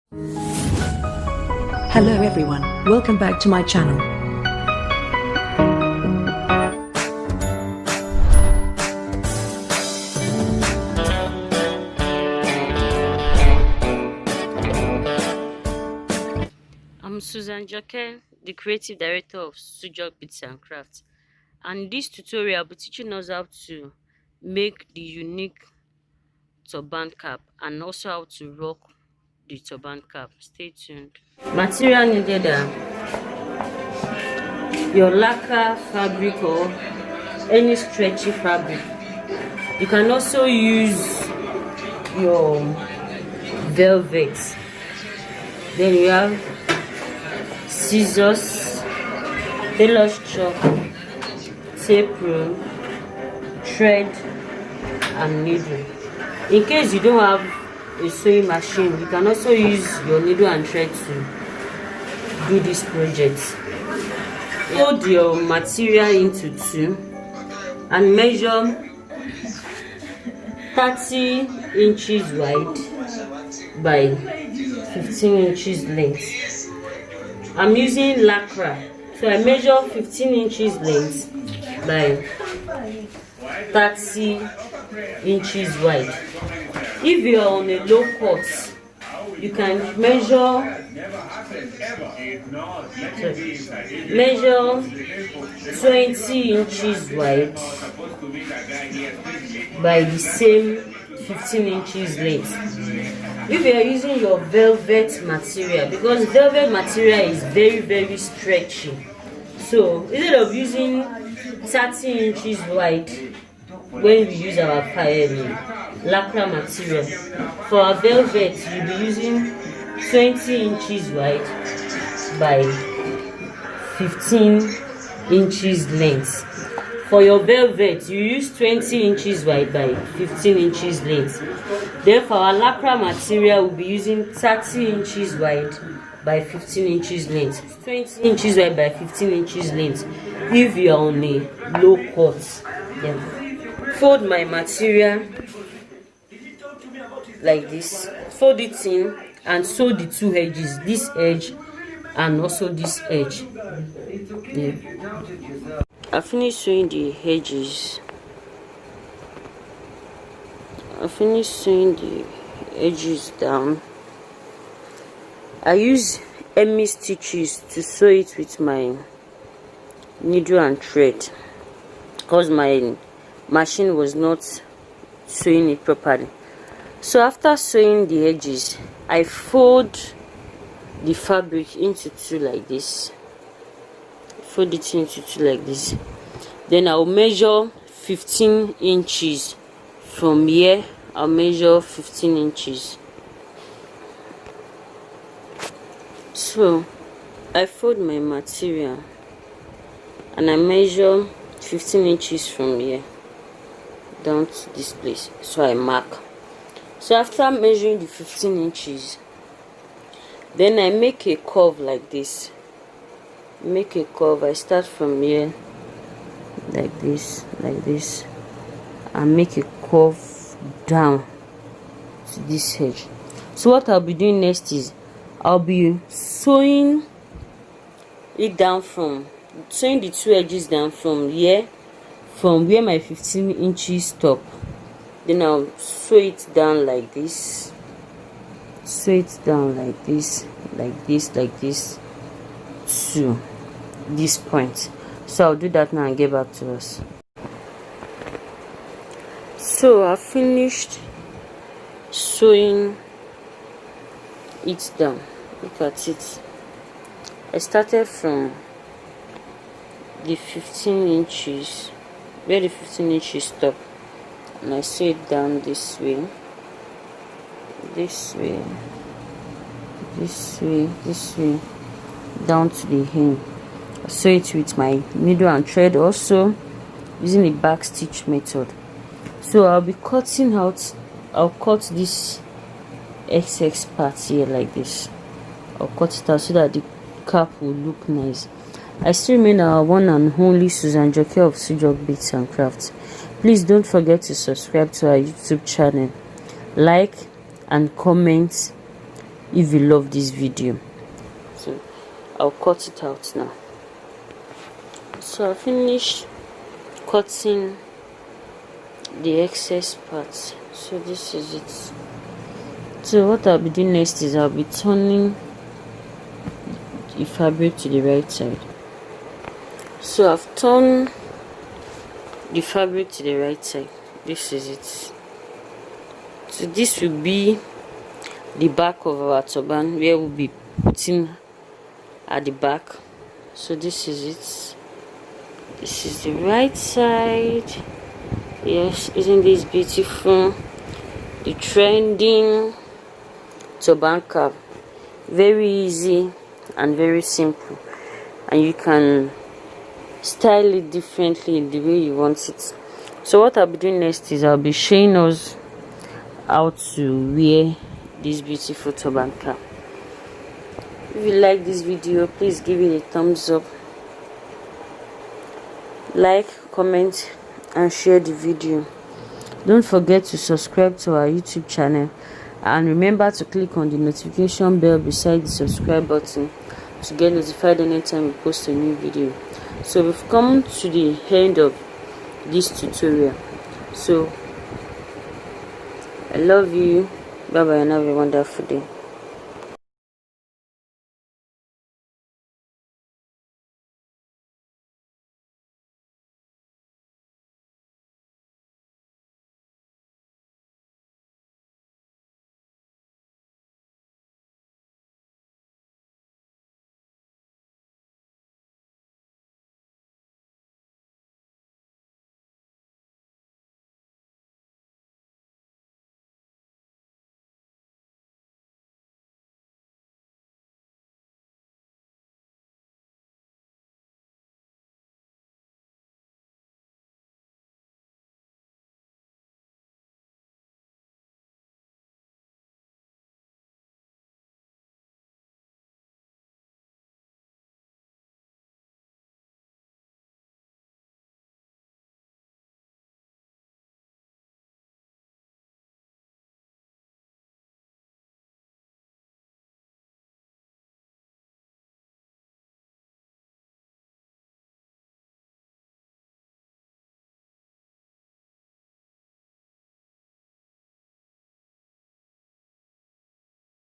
Hello everyone, welcome back to my channel. I'm Susan Joke, the creative director of Sujok Bits and Crafts, and in this tutorial I'll be teaching us how to make the unique turban cap and also how to rock the turban cap. Stay tuned. Material needed are your lacquer fabric or any stretchy fabric. You can also use your velvet. Then you have scissors, Tailors chalk, tape rule, thread and needle. In case you don't have a sewing machine, you can also use your needle and thread to do this project. Fold your material into two and measure 30 inches wide by 15 inches length. I'm using Lacra, so I measure 15 inches length by 30 inches wide. If you are on a low cut, you can measure 20 inches wide by the same 15 inches length. If you are using your velvet material, because velvet material is very stretchy, so instead of using 30 inches wide when we use our lacquer material, for our velvet you'll be using 20 inches wide by 15 inches length. For your velvet, you use 20 inches wide by 15 inches length. Then for our lacquer material, we'll be using 30 inches wide by 15 inches length. 20 inches wide by 15 inches length if you are on a low cut. Yeah. Fold my material like this. Fold it in and sew the two edges, this edge and also this edge. Yeah. I finished sewing the edges. Down. I use Emmy stitches to sew it with my needle and thread because my machine was not sewing it properly. So after sewing the edges, I fold the fabric into two like this. Fold it into two like this. Then I'll measure 15 inches from here. I'll measure 15 inches. So I fold my material and I measure 15 inches from here down to this place, so I mark. So after measuring the 15 inches, then I make a curve like this. Make a curve. I start from here like this, and make a curve down to this edge. So what I'll be doing next is I'll be sewing the two edges down from here, from where my 15 inches stop. Then I'll sew it down like this, sew it down like this to this point. So I'll do that now and get back to us. So I finished sewing it down. Look at it. I started from the 15 inches, where the 15 inches stop, and I sew it down this way, down to the hem. I sew it with my needle and thread, also using the back stitch method. So I'll be cutting out, I'll cut this XX part here like this. I'll cut it out so that the cap will look nice. I still remain our one and only Susan Joke of Sujok Bits and Crafts. Please don't forget to subscribe to our YouTube channel, like and comment if you love this video. So I'll cut it out now. So I finished cutting the excess part. So this is it. So what I'll be doing next is I'll be turning the fabric to the right side. So I've turned the fabric to the right side. This is it. So this will be the back of our turban, where we'll be putting at the back. So this is it. This is the right side. Yes, isn't this beautiful? The trending turban cap. Very easy and very simple, and you can style it differently in the way you want it. So what I'll be doing next is I'll be showing us how to wear this beautiful turban cap. If you like this video, please give it a thumbs up, like, comment and share the video. Don't forget to subscribe to our YouTube channel, and remember to click on the notification bell beside the subscribe button to get notified anytime we post a new video. So we've come to the end of this tutorial. So I love you. Bye bye and have a wonderful day.